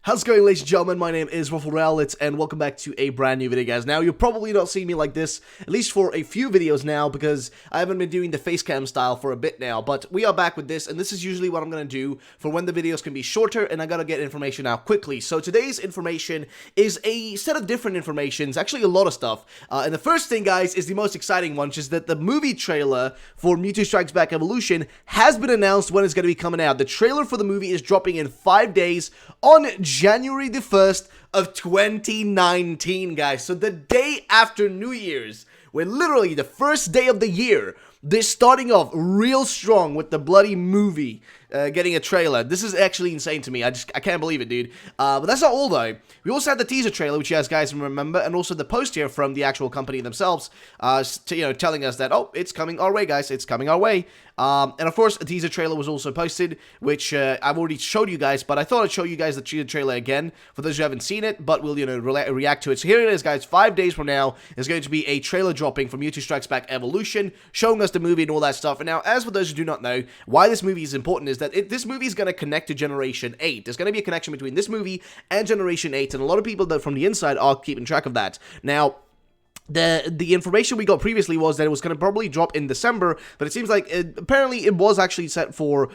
How's it going, ladies and gentlemen? My name is Ruffle and welcome back to a brand new video, guys. Now, you'll probably not see me like this, at least for a few videos now, because I haven't been doing the face cam style for a bit now, but we are back with this, and this is usually what I'm going to do for when the videos can be shorter, and I gotta get information out quickly. So today's information is a set of different informations, actually a lot of stuff, and the first thing, guys, is the most exciting one, which is that the movie trailer for Mewtwo Strikes Back Evolution has been announced when it's going to be coming out. The trailer for the movie is dropping in 5 days on January the 1st of 2019, guys. So the day after New Year's, when literally the first day of the year, they're starting off real strong with the bloody movie getting a trailer. This is actually insane to me. I can't believe it, dude. But that's not all, though. We also had the teaser trailer, which you guys remember, and also the post here from the actual company themselves, telling us that, oh, it's coming our way, guys. It's coming our way. And of course, a teaser trailer was also posted, which I've already showed you guys, but I thought I'd show you guys the teaser trailer again for those who haven't seen it, but we'll, react to it. So here it is, guys. 5 days from now, there's going to be a trailer dropping for Mewtwo Strikes Back Evolution, showing us the movie and all that stuff. And now, as for those who do not know, why this movie is important is that this movie is going to connect to Generation 8. There's going to be a connection between this movie and Generation 8, and a lot of people that from the inside are keeping track of that. Now, the information we got previously was that it was going to probably drop in December, but it seems like apparently it was actually set for,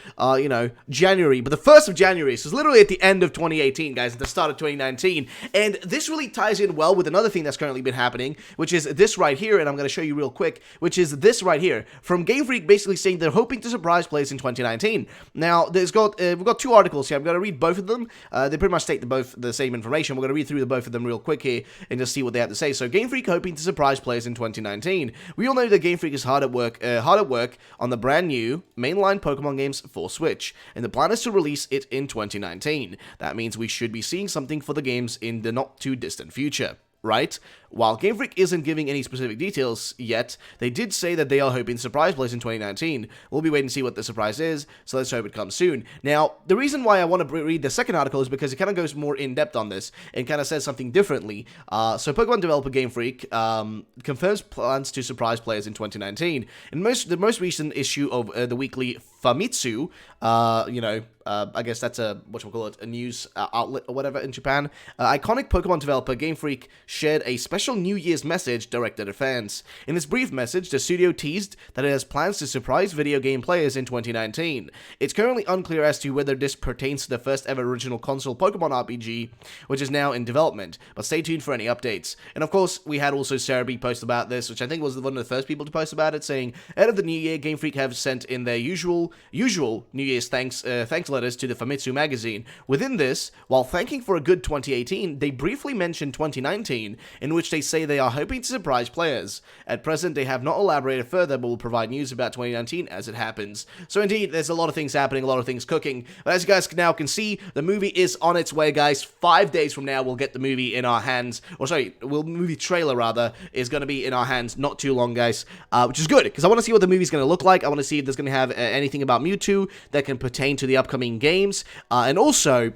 January, but the 1st of January, so it's literally at the end of 2018, guys, at the start of 2019, and this really ties in well with another thing that's currently been happening, which is this right here, and I'm going to show you real quick, which is this right here, from Gamefreak basically saying they're hoping to surprise players in 2019. Now, we've got two articles here. I'm going to read both of them. They pretty much state both the same information. We're going to read through both of them real quick here and just see what they have to say. So, Gamefreak hoping to surprise players in 2019. We all know that Game Freak is hard at work on the brand new mainline Pokemon games for Switch, and the plan is to release it in 2019. That means we should be seeing something for the games in the not too distant future, right? While Game Freak isn't giving any specific details yet, they did say that they are hoping to surprise players in 2019. We'll be waiting to see what the surprise is, so let's hope it comes soon. Now, the reason why I want to read the second article is because it kind of goes more in-depth on this and kind of says something differently. So Pokemon developer Game Freak confirms plans to surprise players in 2019. In the most recent issue of the weekly Famitsu, I guess that's a news outlet or whatever in Japan. Iconic Pokemon developer Game Freak shared a special New Year's message directed at fans. In this brief message, the studio teased that it has plans to surprise video game players in 2019. It's currently unclear as to whether this pertains to the first ever original console Pokemon RPG, which is now in development, but stay tuned for any updates. And of course, we had also Sarah B post about this, which I think was one of the first people to post about it, saying, ahead of the new year, Game Freak have sent in their usual New Year's thanks letters to the Famitsu magazine. Within this, while thanking for a good 2018, they briefly mentioned 2019, in which they say they are hoping to surprise players. At present, they have not elaborated further, but will provide news about 2019 as it happens. So indeed, there's a lot of things happening, a lot of things cooking. But as you guys now can see, the movie is on its way, guys. 5 days from now, we'll get the movie in our hands. Movie trailer, rather, is going to be in our hands not too long, guys. Which is good, because I want to see what the movie's going to look like. I want to see if there's going to have anything about Mewtwo that can pertain to the upcoming games. And also,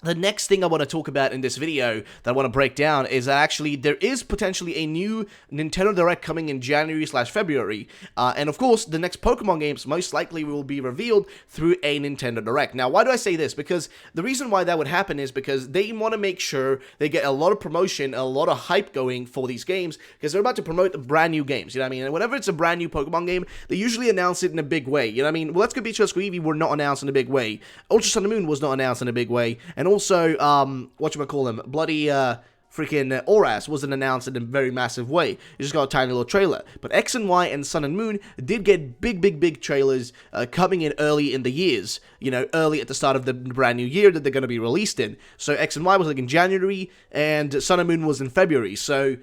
the next thing I want to talk about in this video that I want to break down is that actually there is potentially a new Nintendo Direct coming in January/February, and of course the next Pokemon games most likely will be revealed through a Nintendo Direct. Now, why do I say this? Because the reason why that would happen is because they want to make sure they get a lot of promotion, a lot of hype going for these games, because they're about to promote brand new games, you know what I mean? And whenever it's a brand new Pokemon game, they usually announce it in a big way, you know what I mean? Well, Let's Go Beach Eevee were not announced in a big way. Ultra Sun and Moon was not announced in a big way, and also, bloody, freaking Oras wasn't announced in a very massive way. It just got a tiny little trailer. But X and Y and Sun and Moon did get big trailers coming in early in the years. Early at the start of the brand new year that they're going to be released in. So X and Y was like in January, and Sun and Moon was in February. So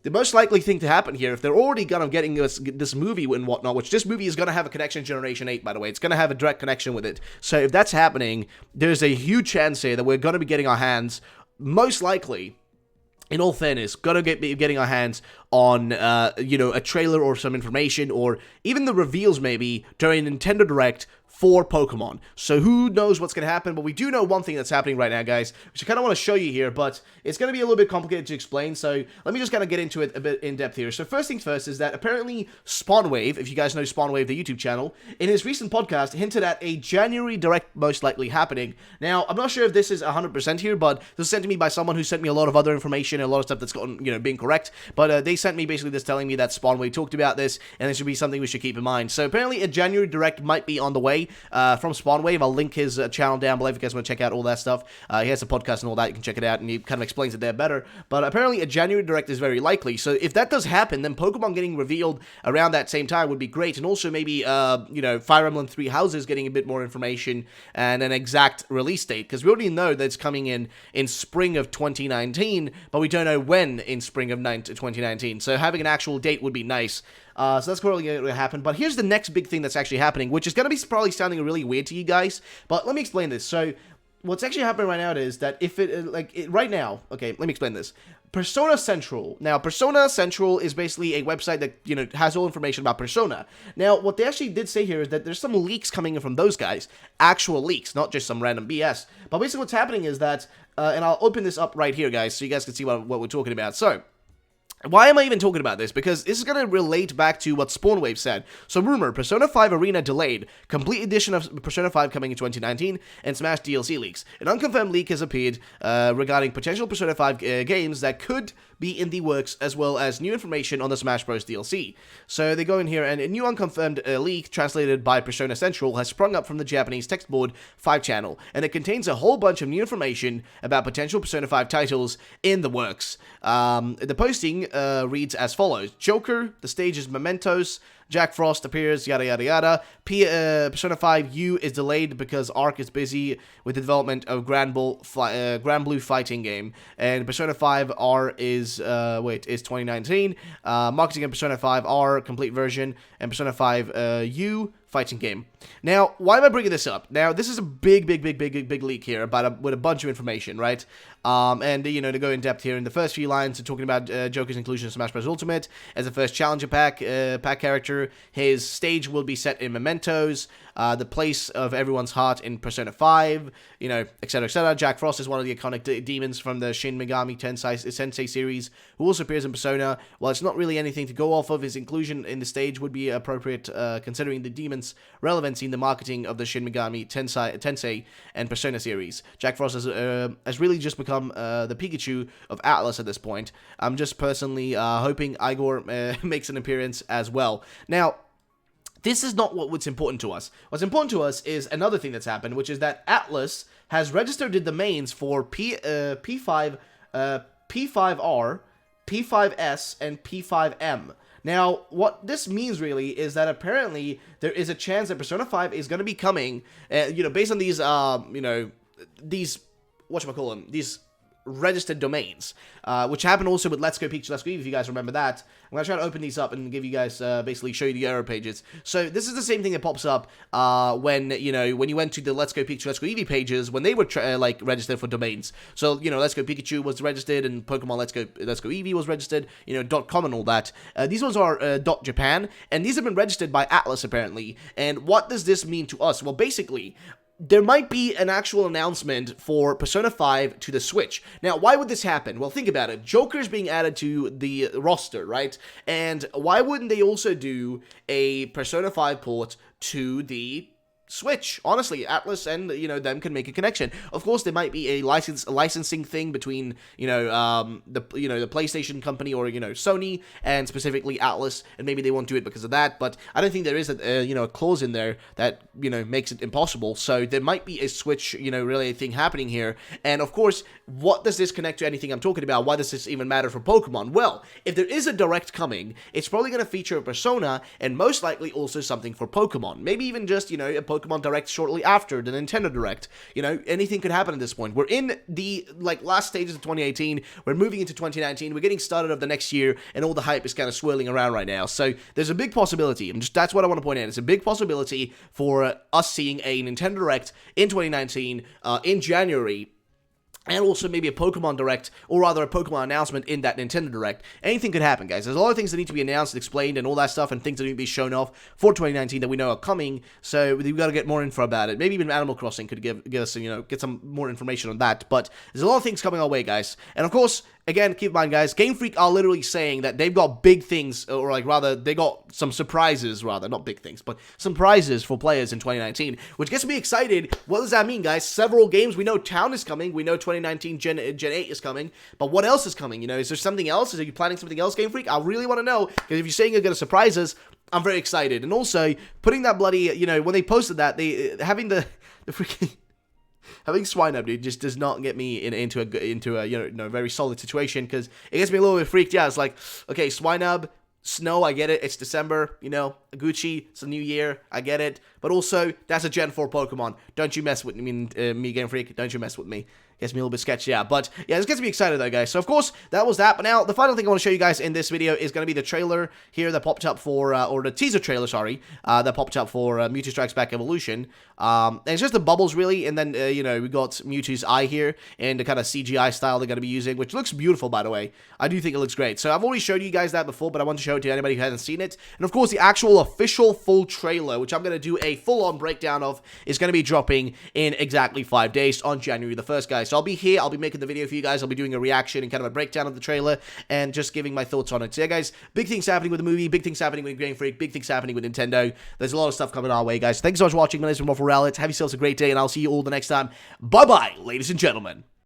the most likely thing to happen here, if they're already kind of getting this movie and whatnot, which this movie is going to have a connection to Generation 8, by the way. It's going to have a direct connection with it. So if that's happening, there's a huge chance here that we're going to be getting our hands, most likely, in all fairness, gonna be getting our hands on, a trailer or some information, or even the reveals maybe during Nintendo Direct for Pokemon. So who knows what's going to happen, but we do know one thing that's happening right now, guys, which I kind of want to show you here, but it's going to be a little bit complicated to explain, so let me just kind of get into it a bit in depth here. So first things first is that apparently Spawnwave, if you guys know Spawnwave, the YouTube channel, in his recent podcast hinted at a January Direct most likely happening. Now, I'm not sure if this is 100% here, but this was sent to me by someone who sent me a lot of other information and a lot of stuff that's gotten, being correct, but they sent me basically this telling me that Spawnwave talked about this, and it should be something we should keep in mind. So apparently a January Direct might be on the way from Spawnwave. I'll link his channel down below if you guys want to check out all that stuff. He has a podcast and all that. You can check it out, and he kind of explains it there better. But apparently a January Direct is very likely. So if that does happen, then Pokemon getting revealed around that same time would be great. And also maybe, Fire Emblem 3 Houses getting a bit more information and an exact release date. Because we already know that it's coming in spring of 2019, but we don't know when in spring of 2019. So having an actual date would be nice. So that's probably going to happen. But here's the next big thing that's actually happening, which is going to be probably sounding really weird to you guys. But let me explain this. So what's actually happening right now is that if right now, okay, let me explain this. Persona Central. Now, Persona Central is basically a website that, has all information about Persona. Now, what they actually did say here is that there's some leaks coming in from those guys. Actual leaks, not just some random BS. But basically what's happening is that, and I'll open this up right here, guys, so you guys can see what we're talking about. So, why am I even talking about this? Because this is going to relate back to what Spawnwave said. So, rumor, Persona 5 Arena delayed, complete edition of Persona 5 coming in 2019, and Smash DLC leaks. An unconfirmed leak has appeared regarding potential Persona 5 games that could be in the works, as well as new information on the Smash Bros. DLC. So they go in here, and a new unconfirmed leak translated by Persona Central has sprung up from the Japanese textboard 5 channel, and it contains a whole bunch of new information about potential Persona 5 titles in the works. The posting reads as follows: Joker, the stage is Mementos, Jack Frost appears, yada yada yada. Persona 5 U is delayed because Arc is busy with the development of Grand Blue fighting game, and Persona 5 R is 2019. Marketing of Persona 5 R complete version, and Persona 5 U fighting game. Now, why am I bringing this up? Now, this is a big leak here with a bunch of information, right? And to go in depth here, in the first few lines, they're talking about Joker's inclusion in Smash Bros. Ultimate as the first challenger pack character. His stage will be set in Mementos, the place of everyone's heart in Persona 5, etc., etc. Jack Frost is one of the iconic demons from the Shin Megami Tensei series, who also appears in Persona. While it's not really anything to go off of, his inclusion in the stage would be appropriate, considering the demon's relevancy in the marketing of the Shin Megami Tensei and Persona series. Jack Frost has really just become the Pikachu of Atlas at this point. I'm just personally hoping Igor makes an appearance as well. Now, this is not what's important to us. What's important to us is another thing that's happened, which is that Atlas has registered the domains for P5R, P5S, and P5M. Now, what this means really is that apparently there is a chance that Persona 5 is going to be coming, based on these, these registered domains, which happened also with Let's Go Pikachu, Let's Go Eevee, if you guys remember that. I'm going to try to open these up and give you guys, basically show you the error pages. So this is the same thing that pops up when you went to the Let's Go Pikachu, Let's Go Eevee pages when they were registered for domains. So Let's Go Pikachu was registered, and Pokemon Let's Go Eevee was registered, .com and all that. These ones are .japan, and these have been registered by Atlas apparently. And what does this mean to us? Well, basically, there might be an actual announcement for Persona 5 to the Switch. Now, why would this happen? Well, think about it. Joker's being added to the roster, right? And why wouldn't they also do a Persona 5 port to the Switch? Honestly, Atlas and them can make a connection. Of course, there might be a licensing thing between the PlayStation company or Sony and specifically Atlas, and maybe they won't do it because of that. But I don't think there is a clause in there that makes it impossible. So there might be a Switch really thing happening here. And of course, what does this connect to anything I'm talking about? Why does this even matter for Pokemon? Well, if there is a Direct coming, it's probably going to feature a Persona and most likely also something for Pokemon. Maybe even just a Pokemon Direct shortly after the Nintendo Direct. Anything could happen at this point. We're in the last stages of 2018. We're moving into 2019. We're getting started of the next year, and all the hype is kind of swirling around right now. So there's a big possibility. That's what I want to point out. It's a big possibility for us seeing a Nintendo Direct in 2019 in January. and also maybe a Pokemon Direct, or rather a Pokemon announcement in that Nintendo Direct. Anything could happen, guys. There's a lot of things that need to be announced and explained and all that stuff, and things that need to be shown off for 2019 that we know are coming, so we've got to get more info about it. Maybe even Animal Crossing could give us, get some more information on that, but there's a lot of things coming our way, guys. And of course, again, keep in mind, guys, Gamefreak are literally saying that they've got big things, or like rather, they got some surprises, rather, not big things, but some prizes for players in 2019, which gets me excited. What does that mean, guys? Several games. We know Town is coming. We know 2019 Gen 8 is coming, but what else is coming? Is there something else? Are you planning something else, Gamefreak? I really want to know, because if you're saying you're going to surprise us, I'm very excited. And also, putting that bloody, when they posted that, having the freaking... Having Swinub, dude, just does not get me into a very solid situation, because it gets me a little bit freaked out. It's like, okay, Swinub, Snow, I get it, it's December, Gucci, it's a new year, I get it, but also, that's a Gen 4 Pokemon. Don't you mess with me, Game Freak, don't you mess with me. Gets me a little bit sketchy out, but yeah, this gets me excited though, guys. So of course, that was that, but now, the final thing I want to show you guys in this video is going to be the trailer here that popped up for, or the teaser trailer, sorry, that popped up for Mewtwo Strikes Back Evolution. And it's just the bubbles, really, and then, we got Mewtwo's eye here, and the kind of CGI style they're going to be using, which looks beautiful, by the way. I do think it looks great. So I've already showed you guys that before, but I want to show it to anybody who hasn't seen it. And of course, the actual official full trailer, which I'm going to do a full-on breakdown of, is going to be dropping in exactly 5 days on January the 1st, guys. So I'll be here, I'll be making the video for you guys, I'll be doing a reaction and kind of a breakdown of the trailer, and just giving my thoughts on it. So yeah, guys, big things happening with the movie, big things happening with Game Freak, big things happening with Nintendo. There's a lot of stuff coming our way, guys. Thanks so much for watching. My name is Waffle Rowlett. Have yourselves a great day, and I'll see you all the next time. Bye-bye, ladies and gentlemen.